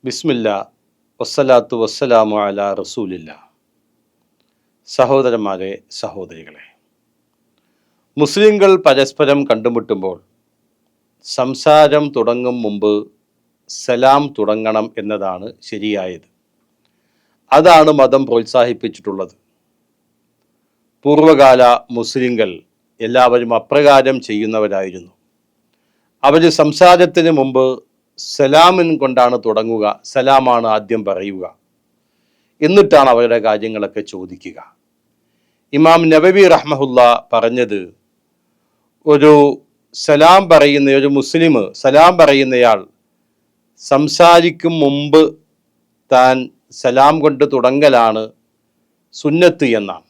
ബിസ്മില്ല വസ്സലാത്തു വസ്സലാമു അലാ റസൂലില്ല. സഹോദരന്മാരെ, സഹോദരികളെ, മുസ്ലിങ്ങൾ പരസ്പരം കണ്ടുമുട്ടുമ്പോൾ സംസാരം തുടങ്ങും മുമ്പ് സലാം തുടങ്ങണം എന്നതാണ് ശരിയായത്. അതാണ് മതം പ്രോത്സാഹിപ്പിച്ചിട്ടുള്ളത്. പൂർവകാല മുസ്ലിങ്ങൾ എല്ലാവരും അപ്രകാരം ചെയ്യുന്നവരായിരുന്നു. അവർ സംസാരത്തിന് മുമ്പ് സലാമിൻ കൊണ്ടാണ് തുടങ്ങുക. സലാമാണ് ആദ്യം പറയുക, എന്നിട്ടാണ് അവരുടെ കാര്യങ്ങളൊക്കെ ചോദിക്കുക. ഇമാം നബവി റഹ്മഹുല്ല പറഞ്ഞത്, ഒരു സലാം പറയുന്ന ഒരു മുസ്ലിം സലാം പറയുന്നയാൾ സംസാരിക്കും മുമ്പ് താൻ സലാം കൊണ്ട് തുടങ്ങലാണ് സുന്നത്ത് എന്നാണ്.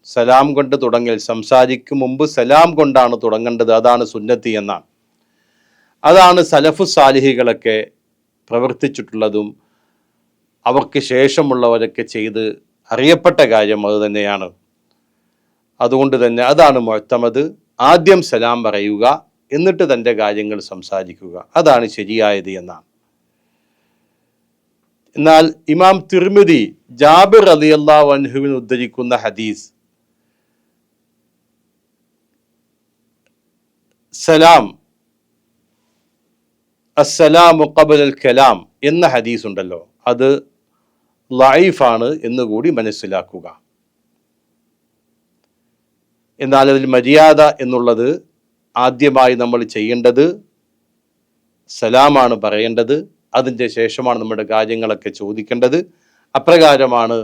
സലാം കൊണ്ട് തുടങ്ങൽ, സംസാരിക്കും മുമ്പ് സലാം കൊണ്ടാണ് തുടങ്ങേണ്ടത്, അതാണ് സുന്നത്ത് എന്നാണ്. അതാണ് സലഫു സാലിഹികളൊക്കെ പ്രവർത്തിച്ചിട്ടുള്ളതും അവർക്ക് ശേഷമുള്ളവരൊക്കെ ചെയ്ത് അറിയപ്പെട്ട കാര്യം അത് തന്നെയാണ്. അതുകൊണ്ട് തന്നെ അതാണ് മുഅ്തമദ്. ആദ്യം സലാം പറയുക, എന്നിട്ട് തൻ്റെ കാര്യങ്ങൾ സംസാരിക്കുക, അതാണ് ശരിയായത് എന്നാണ്. എന്നാൽ ഇമാം തിർമിദി ജാബിർ റളിയല്ലാഹു അൻഹുവിന് ഉദ്ധരിക്കുന്ന ഹദീസ്, സലാം അസ്സലാമു ഖബ്ലൽ കലാം എന്ന ഹദീസ് ഉണ്ടല്ലോ, അത് ലഈഫാണ് എന്നുകൂടി മനസ്സിലാക്കുക. എന്നാൽ അതിൽ മര്യാദ എന്നുള്ളത് ആദ്യമായി നമ്മൾ ചെയ്യേണ്ടത് സലാമാണ് പറയേണ്ടത്. അതിൻ്റെ ശേഷമാണ് നമ്മുടെ കാര്യങ്ങളൊക്കെ ചോദിക്കേണ്ടത്. അപ്രകാരമാണ്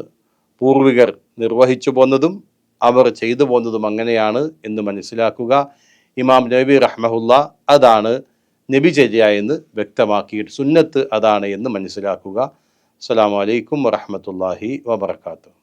പൂർവികർ നിർവഹിച്ചു പോന്നതും അവർ ചെയ്തു പോന്നതും അങ്ങനെയാണ് എന്ന് മനസ്സിലാക്കുക. ഇമാം നബവി റഹ്മഹുല്ല അതാണ് നബിചര്യ എന്ന് വ്യക്തമാക്കിയിട്ട് സുന്നത്ത് അതാണ് എന്ന് മനസ്സിലാക്കുക. അസ്സലാമു അലൈക്കും വറഹ്മത്തുള്ളാഹി വബറകാതുഹു.